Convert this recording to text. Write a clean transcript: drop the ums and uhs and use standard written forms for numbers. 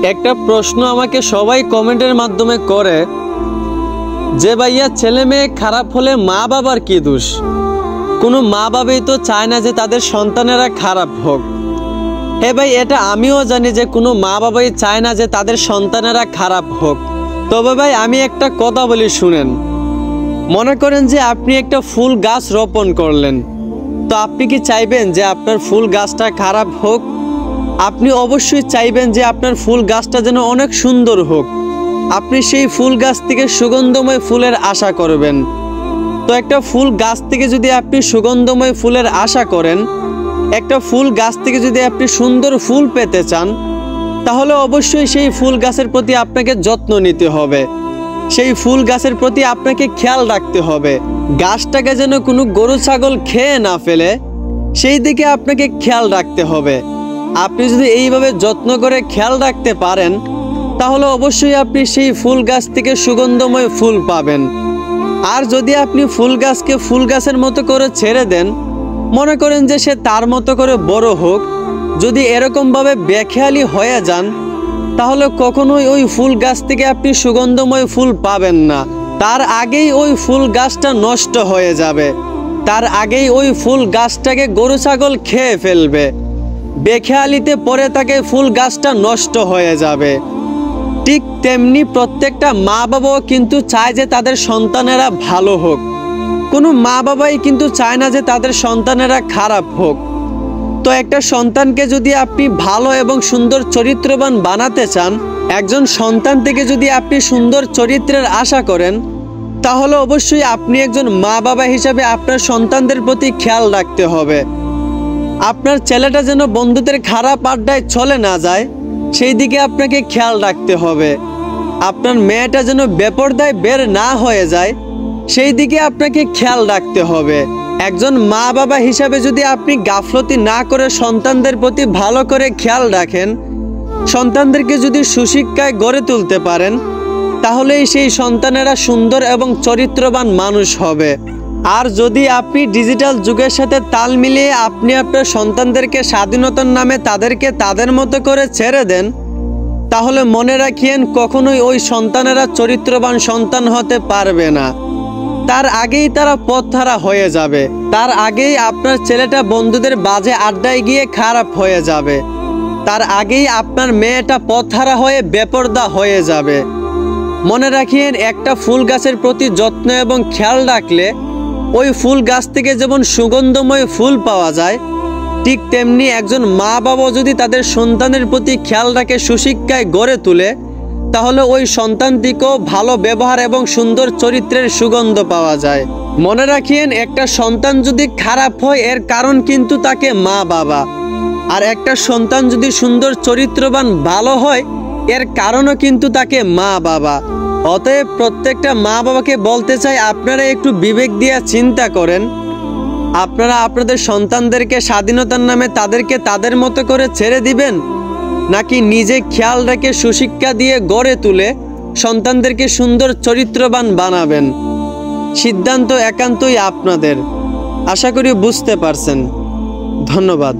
একটা প্রশ্ন আমাকে সবাই কমেন্টের মাধ্যমে করে যে ভাইয়া ছেলে মেয়ে খারাপ হলে মা বাবার কি দোষ? কোনো মা বাবাই তো চায় না যে তাদের সন্তানেরা খারাপ হোক। হ্যাঁ ভাই, এটা আমিও জানি যে কোনো মা বাবাই চায় না যে তাদের সন্তানেরা খারাপ হোক। তবে ভাই আমি একটা কথা বলি, শুনেন। মনে করেন যে আপনি একটা ফুল গাছ রোপণ করলেন, তো আপনি কি চাইবেন যে আপনার ফুল গাছটা খারাপ হোক? আপনি অবশ্যই চাইবেন যে আপনার ফুল গাছটা যেন অনেক সুন্দর হোক। আপনি সেই ফুল গাছ থেকে সুগন্ধময় ফুলের আশা করবেন। তো একটা ফুল গাছ থেকে যদি আপনি সুগন্ধময় ফুলের আশা করেন, একটা ফুল গাছ থেকে যদি আপনি সুন্দর ফুল পেতে চান, তাহলে অবশ্যই সেই ফুল গাছের প্রতি আপনাকে যত্ন নিতে হবে। সেই ফুল গাছের প্রতি আপনাকে খেয়াল রাখতে হবে। গাছটাকে যেন কোনো গরু ছাগল খেয়ে না ফেলে, সেই দিকে আপনাকে খেয়াল রাখতে হবে। আপনি যদি এইভাবে যত্ন করে খেয়াল রাখতে পারেন, তাহলে অবশ্যই আপনি সেই ফুল গাছ থেকে সুগন্ধময় ফুল পাবেন। আর যদি আপনি ফুল গাছকে ফুল গাছের মতো করে ছেড়ে দেন, মনে করেন যে সে তার মতো করে বড় হোক, যদি এরকমভাবে বেখেয়ালি হয়ে যান, তাহলে কখনোই ওই ফুল গাছ থেকে আপনি সুগন্ধময় ফুল পাবেন না। তার আগেই ওই ফুল গাছটা নষ্ট হয়ে যাবে, তার আগেই ওই ফুল গাছটাকে গরু ছাগল খেয়ে ফেলবে। বেখেয়ালিতে পরে তাকে ফুল গাছটা নষ্ট হয়ে যাবে। ঠিক তেমনি প্রত্যেকটা মা বাবাও কিন্তু চায় যে তাদের সন্তানেরা ভালো হোক। কোনো মা বাবাই কিন্তু চায় না যে তাদের সন্তানেরা খারাপ হোক। তো একটা সন্তানকে যদি আপনি ভালো এবং সুন্দর চরিত্রবান বানাতে চান, একজন সন্তান থেকে যদি আপনি সুন্দর চরিত্রের আশা করেন, তাহলে অবশ্যই আপনি একজন মা বাবা হিসাবে আপনার সন্তানদের প্রতি খেয়াল রাখতে হবে। আপনার ছেলেটা যেন বন্ধুদের খারাপ আড্ডায় চলে না যায়, সেই দিকে আপনাকে খেয়াল রাখতে হবে। আপনার মেয়েটা যেন বেপরদায় বের না হয়ে যায়, সেই দিকে আপনাকে খেয়াল রাখতে হবে। একজন মা বাবা হিসাবে যদি আপনি গাফলতি না করে সন্তানদের প্রতি ভালো করে খেয়াল রাখেন, সন্তানদেরকে যদি সুশিক্ষায় গড়ে তুলতে পারেন, তাহলেই সেই সন্তানেরা সুন্দর এবং চরিত্রবান মানুষ হবে। আর যদি আপনি ডিজিটাল যুগের সাথে তাল মিলিয়ে আপনি আপনার সন্তানদেরকে স্বাধীনতার নামে তাদেরকে তাদের মতো করে ছেড়ে দেন, তাহলে মনে রাখিয়েন কখনোই ওই সন্তানেরা চরিত্রবান সন্তান হতে পারবে না। তার আগেই তারা পথহারা হয়ে যাবে। তার আগেই আপনার ছেলেটা বন্ধুদের বাজে আড্ডায় গিয়ে খারাপ হয়ে যাবে। তার আগেই আপনার মেয়েটা পথহারা হয়ে বেপরদা হয়ে যাবে। মনে রাখিয়েন, একটা ফুল গাছের প্রতি যত্ন এবং খেয়াল রাখলে ওই ফুল গাছ থেকে যেমন সুগন্ধময় ফুল পাওয়া যায়, ঠিক তেমনি একজন মা বাবা যদি তাদের সন্তানের প্রতি খেয়াল রাখে, সুশিক্ষায় গড়ে তোলে, তাহলে ওই সন্তানটিকেও ভালো ব্যবহার এবং সুন্দর চরিত্রের সুগন্ধ পাওয়া যায়। মনে রাখিয়েন, একটা সন্তান যদি খারাপ হয়, এর কারণ কিন্তু তাকে মা বাবা। আর একটা সন্তান যদি সুন্দর চরিত্রবান ভালো হয়, এর কারণও কিন্তু তাকে মা বাবা। অতএব প্রত্যেকটা মা বাবাকে বলতে চাই, আপনারা একটু বিবেক দিয়ে চিন্তা করেন। আপনারা আপনাদের সন্তানদেরকে স্বাধীনতার নামে তাদেরকে তাদের মতো করে ছেড়ে দিবেন, নাকি নিজে খেয়াল রেখে সুশিক্ষা দিয়ে গড়ে তুলে সন্তানদেরকে সুন্দর চরিত্রবান বানাবেন? সিদ্ধান্ত একান্তই আপনাদের। আশা করি বুঝতে পারছেন। ধন্যবাদ।